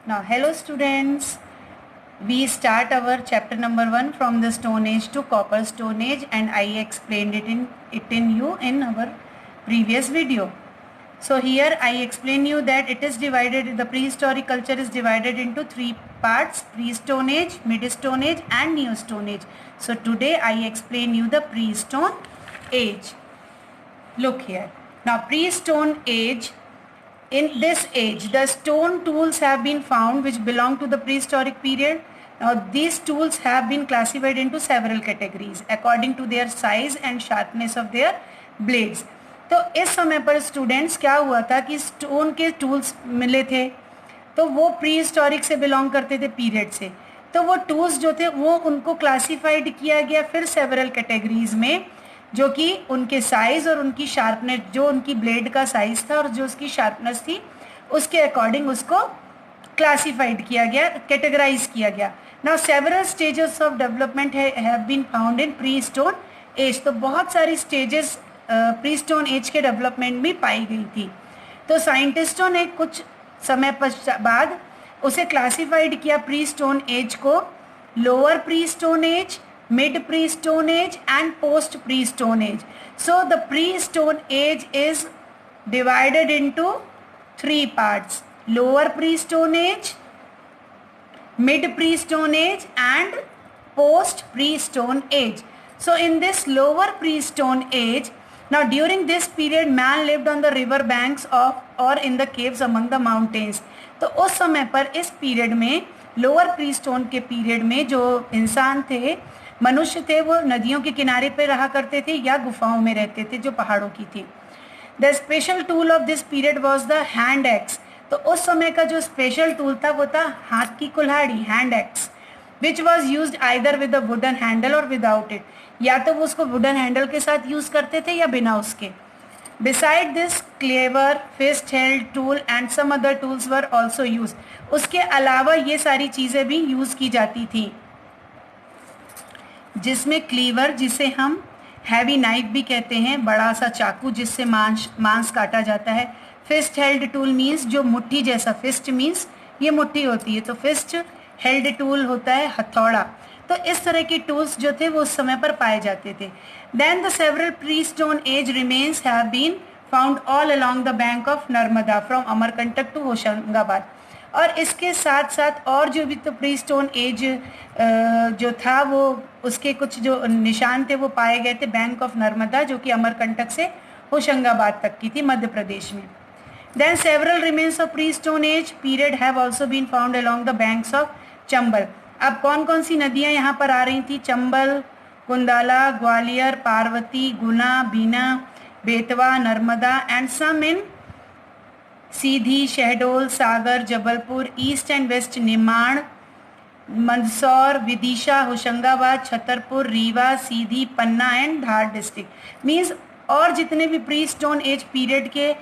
Now, hello students. We start our chapter number 1 from the Stone Age to Copper Stone Age, and I explained it in you in our previous video. So here I explain you that it is divided, the prehistoric culture is divided into 3 parts: pre-Stone Age, mid-Stone Age and New Stone Age. So today I explain you the pre-Stone Age. Look here. Now pre-Stone Age, in this age the stone tools have been found which belong to the prehistoric period. Now these tools have been classified into several categories according to their size and sharpness of their blades. तो इस समय पर students क्या हुआ था कि stone के tools मिले थे, तो वो प्री हिस्टोरिक से बिलोंग करते थे पीरियड से, तो वो टूल्स जो थे वो उनको क्लासिफाइड किया गया फिर सेवरल कैटेगरीज में, जो कि उनके साइज और उनकी शार्पनेस, जो उनकी ब्लेड का साइज था और जो उसकी शार्पनेस थी उसके अकॉर्डिंग उसको क्लासिफाइड किया गया, कैटेगराइज किया गया. Now several stages of development have been found in pre stone age. तो बहुत सारी स्टेजेस प्री स्टोन एज के डेवलपमेंट में पाई गई थी. तो साइंटिस्टों ने कुछ समय बाद उसे क्लासिफाइड किया प्री स्टोन एज को lower pre stone as, mid pre-stone age and post pre-stone age. So the pre-stone age is divided into 3 parts: lower pre-stone age, mid pre-stone age and post pre-stone age. So in this lower pre-stone age, now during this period man lived on the river banks of or in the caves among the mountains. तो उस समय पर इस period में, lower pre-stone के period में जो इंसान थे, मनुष्य थे, वो नदियों के किनारे पर रहा करते थे या गुफाओं में रहते थे जो पहाड़ों की थी. The special tool of this period was the hand axe. तो उस समय का जो स्पेशल टूल था वो था हाथ की कुल्हाड़ी, hand axe, which was use either with a wooden handle और विदाउट इट. या तो वो उसको वुडन हैंडल के साथ यूज करते थे या बिना उसके. Beside this cleaver, fist held tool and some other tools were also use. उसके अलावा ये सारी चीजें भी यूज की जाती थी, जिसमें क्लीवर, जिसे हम हैवी नाइफ भी कहते हैं, बड़ा सा चाकू जिससे मांस काटा जाता है. फिस्ट हेल्ड टूल मीन्स जो मुट्ठी जैसा, फिस्ट मीन्स ये मुट्ठी होती है, तो फिस्ट हेल्ड टूल होता है हथौड़ा. तो इस तरह के टूल्स जो थे वो उस समय पर पाए जाते थे. Then the several pre stone age remains have been found all along the bank of Narmada from Amarkantak to Hoshangabad. और इसके साथ साथ और जो भी तो प्री स्टोन एज जो था वो उसके कुछ जो निशान थे वो पाए गए थे बैंक ऑफ नर्मदा, जो कि अमरकंटक से होशंगाबाद तक की थी, मध्य प्रदेश में. Then several remains of pre stone age period have also been found along the banks of Chambal. अब कौन कौन सी नदियाँ यहाँ पर आ रही थी? Chambal, Kundala, Gwalior, Parvati, Guna, Bina, Betwa, Narmada and some in Sidhi, Shahdol, Sagar, Jabalpur, east and west Nimar, Mandsaur, Vidisha, Hoshangabad, Chhatarpur, Rewa, Sidhi, Panna and Dhar district. Means और जितने भी प्री स्टोन एज पीरियड के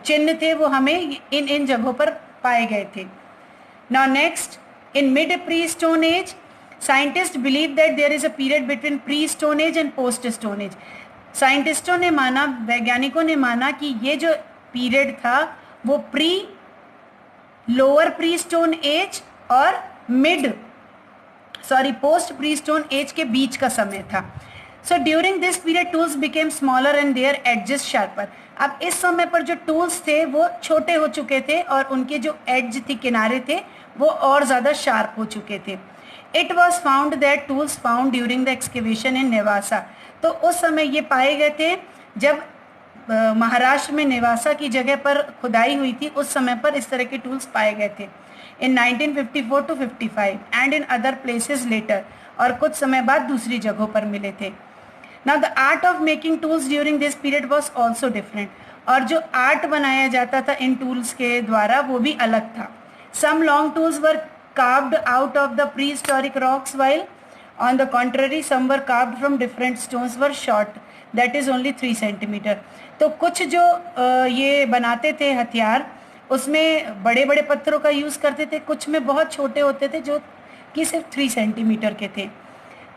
चिन्ह थे वो हमें इन जगहों पर पाए गए थे. Now next, in mid pre stone age scientist believe that there is a period between pre stone age and post stone age. साइंटिस्टों ने माना, वैज्ञानिकों ने माना कि ये जो पीरियड था वो लोअर प्री स्टोन एज और पोस्ट प्री स्टोन एज के बीच का समय था. So during this period tools became smaller and their edges sharper. अब इस समय पर जो टूल्स थे वो छोटे हो चुके थे और उनके जो एड्ज थी, किनारे थे, वो और ज़्यादा शार्प हो चुके थे. It was found that tools found during the excavation in Nevasa. तो उस समय ये पाए गए थे जब महाराष्ट्र में नेवासा की जगह पर खुदाई हुई थी, उस समय पर इस तरह के टूल्स पाए गए थे in 1954 to 55 and in other places later. और कुछ समय बाद दूसरी जगहों पर मिले थे. Now the art of making tools during this period was also different. और जो आर्ट बनाया जाता था इन टूल्स के द्वारा वो भी अलग था. Some long tools were carved out of the prehistoric rocks, while on the contrary some were carved from different stones were short, that is only 3 centimetre. तो कुछ जो ये बनाते थे हथियार, उसमें बड़े बड़े पत्थरों का यूज़ करते थे, कुछ में बहुत छोटे होते थे जो कि सिर्फ 3 सेंटीमीटर के थे.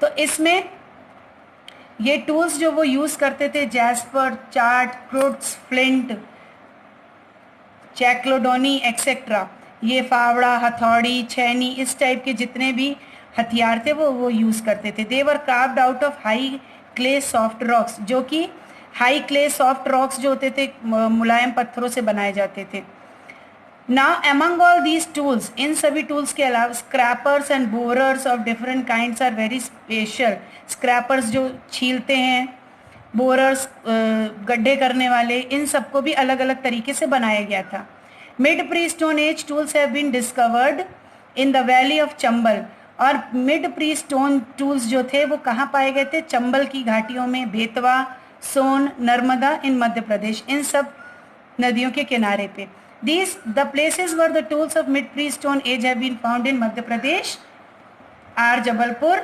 तो इसमें ये टूल्स जो वो यूज़ करते थे, जैस्पर, चार्ट, क्रूट्स, फ्लिंट, चैक्लोडोनी एक्सेट्रा, ये फावड़ा, हथौड़ी, छैनी, इस टाइप के जितने भी हथियार थे वो यूज़ करते थे। They were carved out of high clay soft rocks, जो कि हाई क्ले सॉफ्ट रॉक्स जो होते थे मुलायम पत्थरों से बनाए जाते थे। Now among all these tools, इन सभी टूल्स के अलावा scrapers and borers of different kinds are very special. Scrapers जो छीलते हैं, बोरर्स गड्ढे करने वाले, इन सबको भी अलग अलग तरीके से बनाया गया था। Mid pre stone age tools have been discovered in the valley of Chambal, और मिड प्री स्टोन टूल्स जो थे वो कहाँ पाए गए थे? चंबल की घाटियों में, बेतवा, सोन, नर्मदा इन मध्य प्रदेश, इन सब नदियों के किनारे पे। These the places where the tools of mid pre-stone age have been found in Madhya Pradesh are Jabalpur,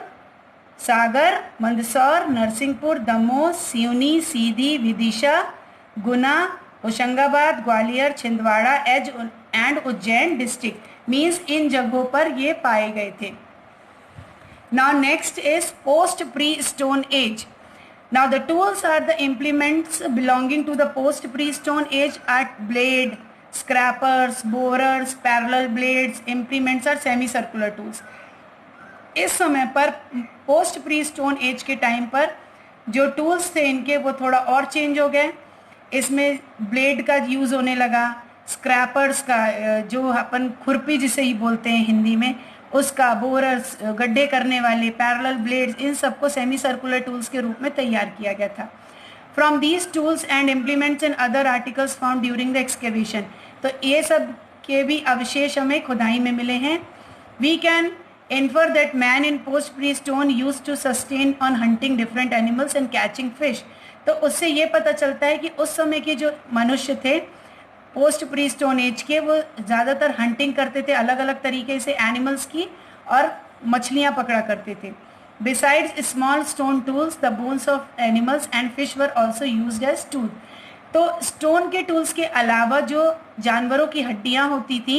Sagar, Mandsaur, Narsinghpur, Damoh, Seoni, Sidhi, Vidisha, Guna, Hoshangabad, Gwalior, Chhindwara and Ujjain district. Means in जगहों पर ये पाए गए थे। Now next is post pre-stone age. Now the tools are the implements belonging to the post pre-stone age are blade, scrapers, borers, parallel blades, implements are semi-circular tools. इस समय पर post pre stone age के time पर जो tools थे इनके वो थोड़ा और चेंज हो गए। इसमें ब्लेड का यूज़ होने लगा, स्क्रैपर्स का जो अपन खुरपी जिसे ही बोलते हैं हिंदी में उसका, बोरर्स गड्ढे करने वाले, पैरेलल ब्लेड्स, इन सबको सेमी सर्कुलर टूल्स के रूप में तैयार किया गया था। From these tools and implements and other articles found during the excavation, तो ये सब के भी अवशेष हमें खुदाई में मिले हैं। We can infer that man in post pre-stone used to sustain on hunting different animals and catching fish. तो उससे ये पता चलता है कि उस समय के जो मनुष्य थे पोस्ट प्री स्टोन एज के, वो ज़्यादातर हंटिंग करते थे अलग अलग तरीके से एनिमल्स की, और मछलियाँ पकड़ा करते थे। Besides small stone tools the bones of animals and fish were also used as tool. तो स्टोन के टूल्स के अलावा जो जानवरों की हड्डियाँ होती थी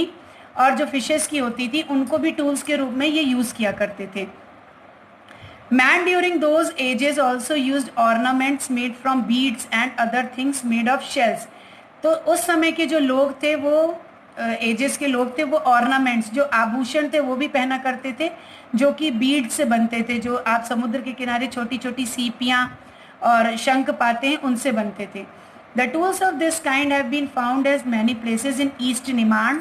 और जो फिशेस की होती थी उनको भी टूल्स के रूप में ये यूज़ किया करते थे। Man during those ages also used ornaments made from beads and other things made of shells. तो उस समय के जो लोग थे, वो एजेस के लोग थे, वो ऑर्नामेंट्स जो आभूषण थे वो भी पहना करते थे जो कि बीड से बनते थे। जो आप समुद्र के किनारे छोटी छोटी सीपियाँ और शंख पाते हैं उनसे बनते थे। The tools of this kind have been found as many places in east Nimar,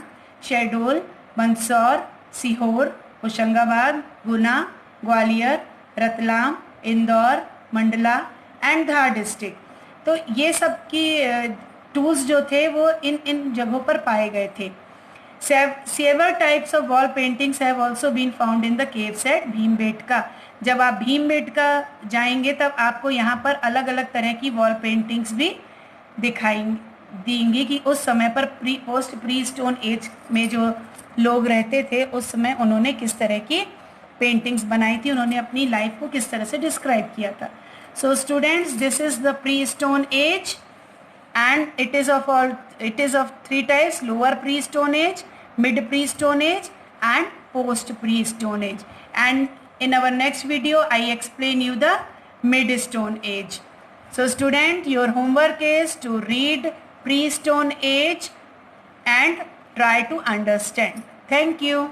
Shahdol, Mandsaur, Sehore, Hoshangabad, Guna, Gwalior, Ratlam, Indore, Mandla and Dhar district. तो ये सब की टूल्स जो थे वो इन जगहों पर पाए गए थे। Several types of wall paintings have also been found in the caves at Bhimbetka. जब आप भीमबेटका जाएंगे तब आपको यहाँ पर अलग अलग तरह की वॉल पेंटिंग्स भी दिखाई देंगी कि उस समय पर पोस्ट प्री स्टोन एज में जो लोग रहते थे उस समय उन्होंने किस तरह की पेंटिंग्स बनाई थी, उन्होंने अपनी लाइफ को किस तरह से डिस्क्राइब किया था। So students, this is the pre stone as and it is of three types: lower pre-stone age, mid pre-stone age and post pre-stone age. And in our next video I explain you the mid-stone age. So student, your homework is to read pre-stone age and try to understand. Thank you.